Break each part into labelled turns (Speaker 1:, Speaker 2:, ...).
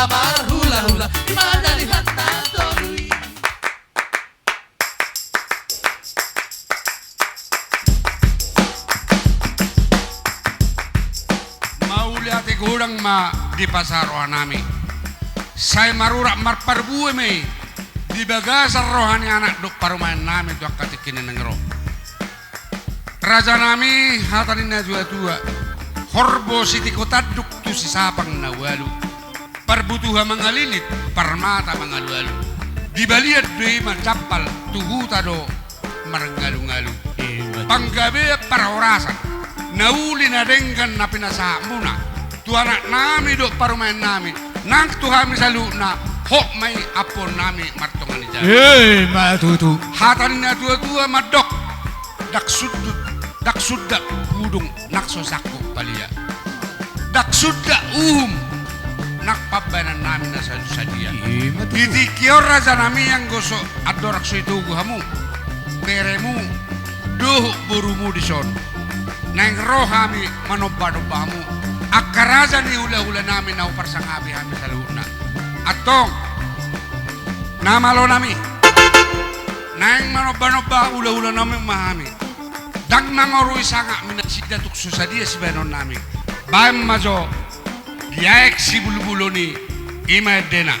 Speaker 1: lamar hula-hula di mana lihat Natolui.
Speaker 2: Mau lihat gudang ma di pasar rohanami. Saya marurak marparbuwe me di bagasar rohani anak dok parumahan nami tu akatikin nengro. Raja nami hatanina tua-tua. Horbo siti kotaduk tu si sapang nawalu. Parbutuha mangalilit, parmata mangalu-alu. Di baliat dui mancapal tuhuta do marngalu-ngalu. Panggabe paraorasan. Nauli na denggan na pinasambuna. Tu anak nami do parumahan nami. Nang tuhami saluna. Hok may apon nami martongan ni jalan.
Speaker 3: Matutu.
Speaker 2: Hatanina tua-tua madok. Dak sudak budung nakso sakko palia. Dak sudak nakpabanan namin na sa dia. Iti kior raja nami yang gosok adorak so itu guhamu. Peremu duh burumu di son. Nang rohami manobba-nobbamu. Akkaraja ni hula-hula namin na uparsang abi-abi sa luna. Atong namalo nami. Nang manobba-nobba hula-hula namin mahami. Dang nangorui sanga minasida tukso sa dia si benon namin. Baim majo diaek si bulu-bulu ni ima dena.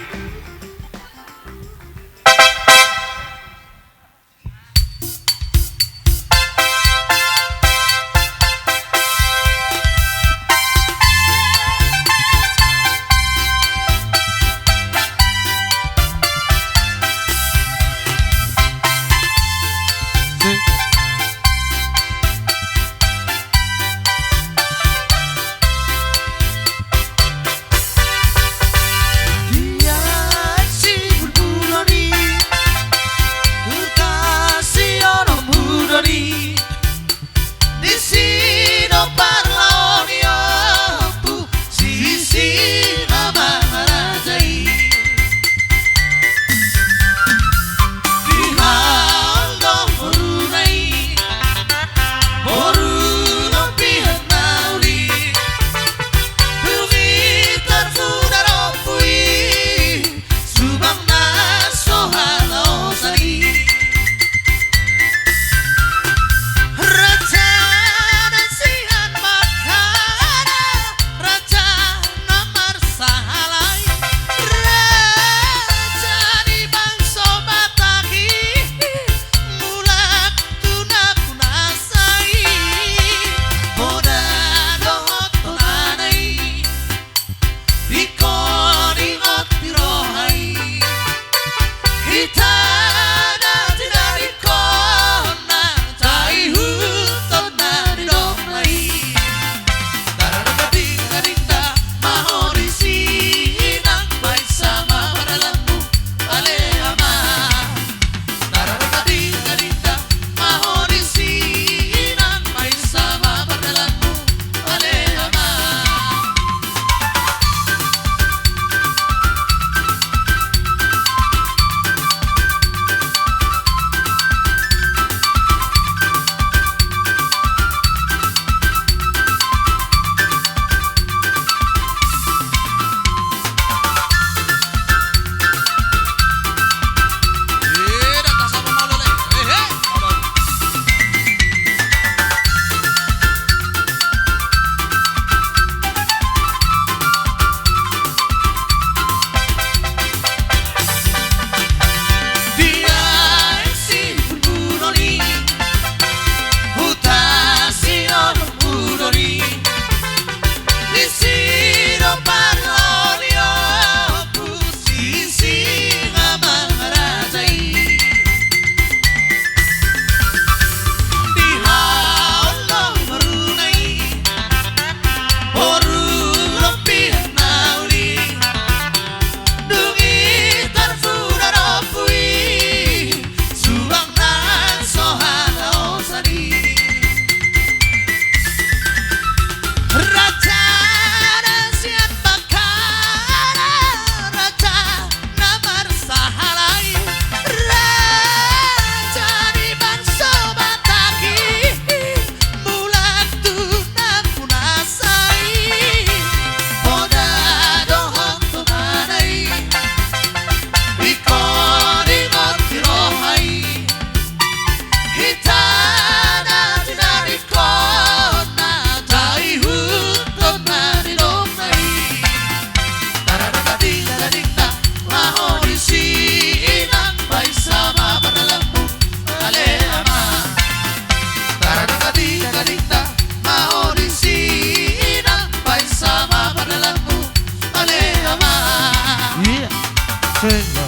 Speaker 3: Iya.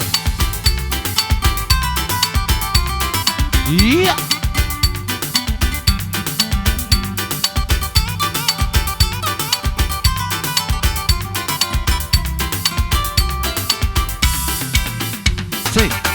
Speaker 3: Sing.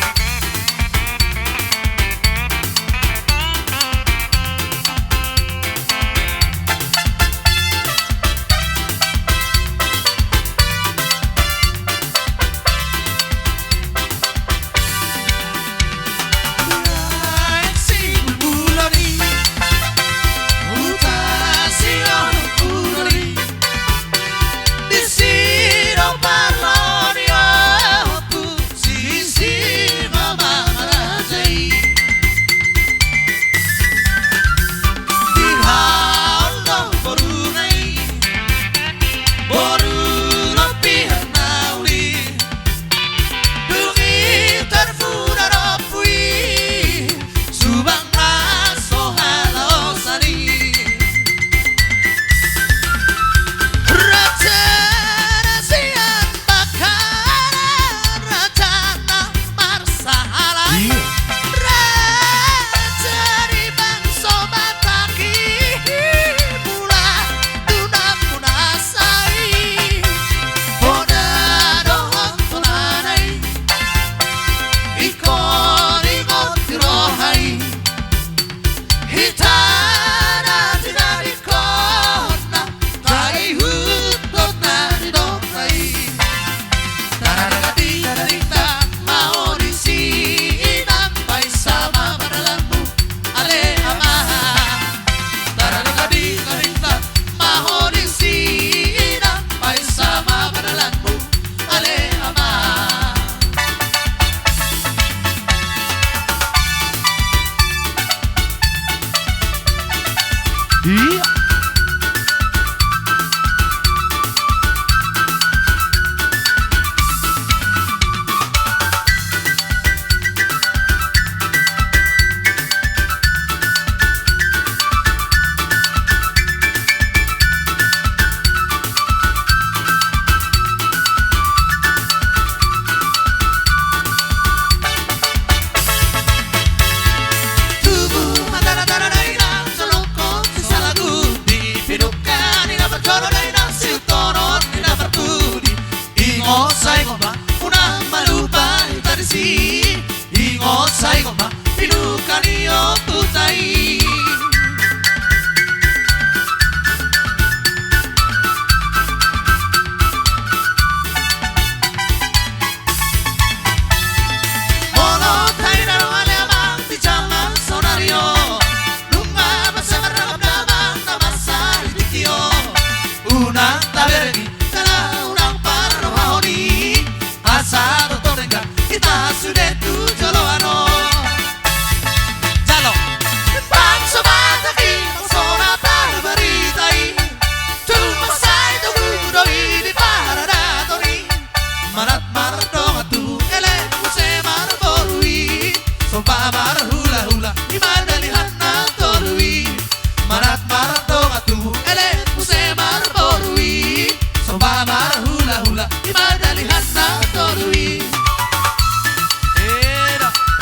Speaker 3: Iya.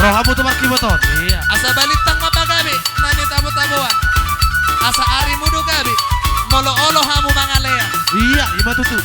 Speaker 3: Rohamu tuh marki boton. Iya.
Speaker 1: Asa balitang mapagabi nani tabu-tabuan. Asa ari mudu gabi molo-olo hamu mangalea.
Speaker 3: Iya, ima tutu.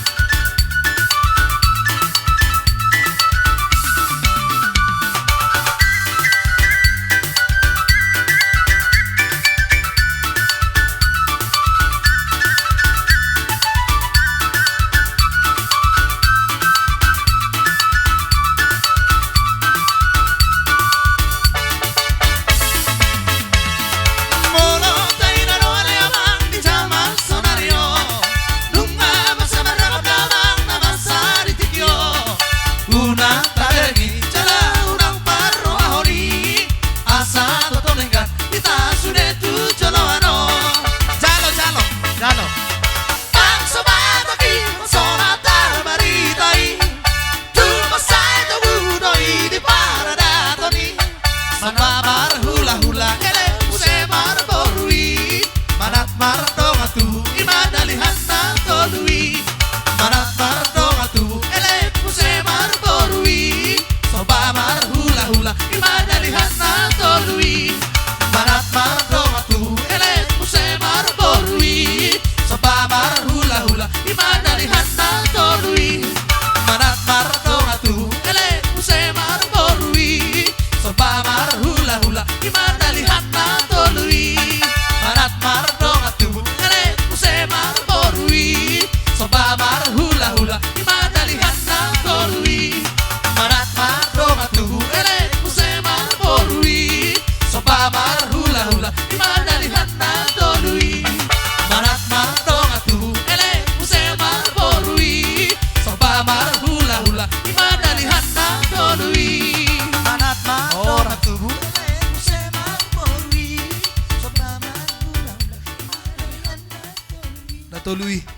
Speaker 1: matuluy.